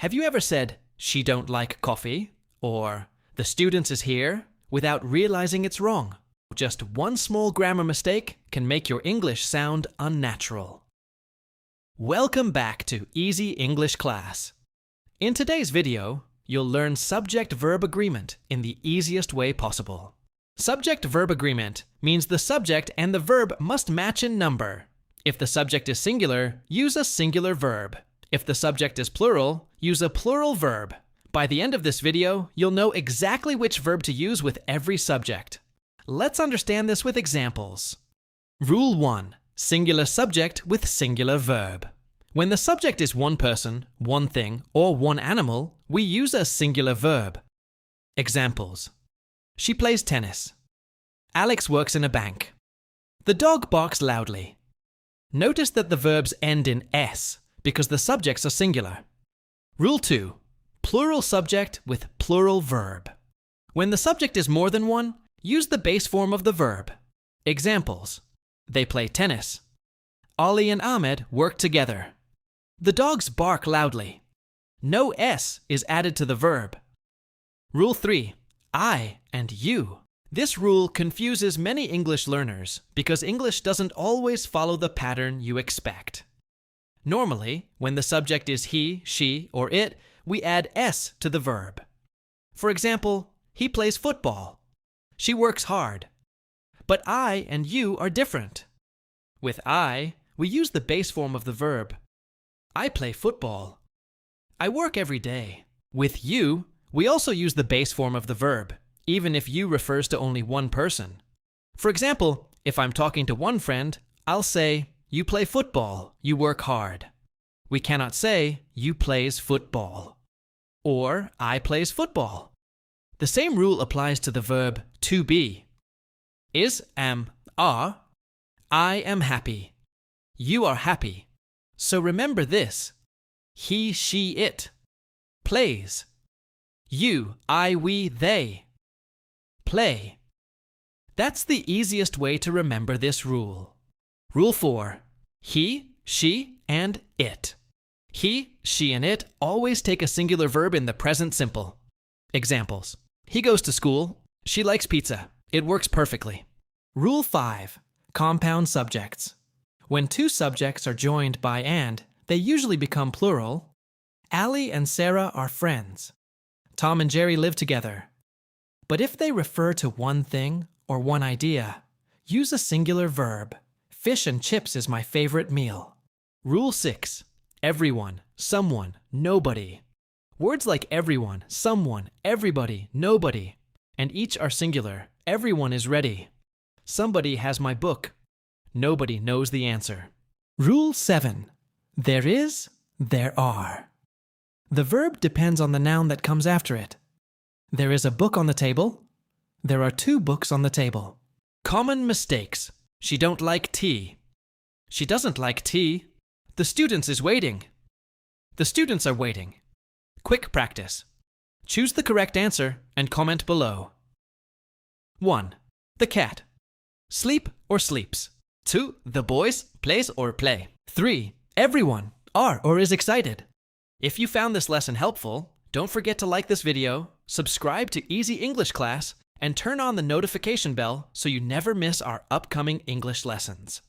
Have you ever said, "She don't like coffee," or "The student is here," without realizing it's wrong? Just one small grammar mistake can make your English sound unnatural. Welcome back to Easy English Class. In today's video, you'll learn subject-verb agreement in the easiest way possible. Subject-verb agreement means the subject and the verb must match in number. If the subject is singular, use a singular verb. If the subject is plural, use a plural verb. By the end of this video, you'll know exactly which verb to use with every subject. Let's understand this with examples. Rule 1. Singular subject with singular verb. When the subject is one person, one thing, or one animal, we use a singular verb. Examples. She plays tennis. Alex works in a bank. The dog barks loudly. Notice that the verbs end in s because the subjects are singular. Rule 2. Plural subject with plural verb. When the subject is more than one, use the base form of the verb. Examples. They play tennis. Ali and Ahmed work together. The dogs bark loudly. No s is added to the verb. Rule 3. I and you. This rule confuses many English learners because English doesn't always follow the pattern you expect. Normally, when the subject is he, she, or it, we add s to the verb. For example, he plays football. She works hard. But I and you are different. With I, we use the base form of the verb. I play football. I work every day. With you, we also use the base form of the verb, even if you refers to only one person. For example, if I'm talking to one friend, I'll say, "You play football, you work hard." We cannot say, "You plays football," or "I plays football." The same rule applies to the verb to be. Is, am, are. I am happy. You are happy. So remember this. He, she, it. Plays. You, I, we, they. Play. That's the easiest way to remember this rule. Rule 4. He, she, and it. He, she, and it always take a singular verb in the present simple. Examples. He goes to school. She likes pizza. It works perfectly. Rule 5. Compound subjects. When two subjects are joined by and, they usually become plural. Ali and Sarah are friends. Tom and Jerry live together. But if they refer to one thing or one idea, use a singular verb. Fish and chips is my favorite meal. Rule 6. Everyone, someone, nobody. Words like everyone, someone, everybody, nobody, and each are singular. Everyone is ready. Somebody has my book. Nobody knows the answer. Rule 7. There is, there are. The verb depends on the noun that comes after it. There is a book on the table. There are two books on the table. Common mistakes. She don't like tea. She doesn't like tea. The students is waiting. The students are waiting. Quick practice. Choose the correct answer and comment below. 1. The cat. Sleep or sleeps. 2. The boys plays or play. 3. Everyone are or is excited. If you found this lesson helpful, don't forget to like this video, subscribe to Easy English Class, and turn on the notification bell so you never miss our upcoming English lessons.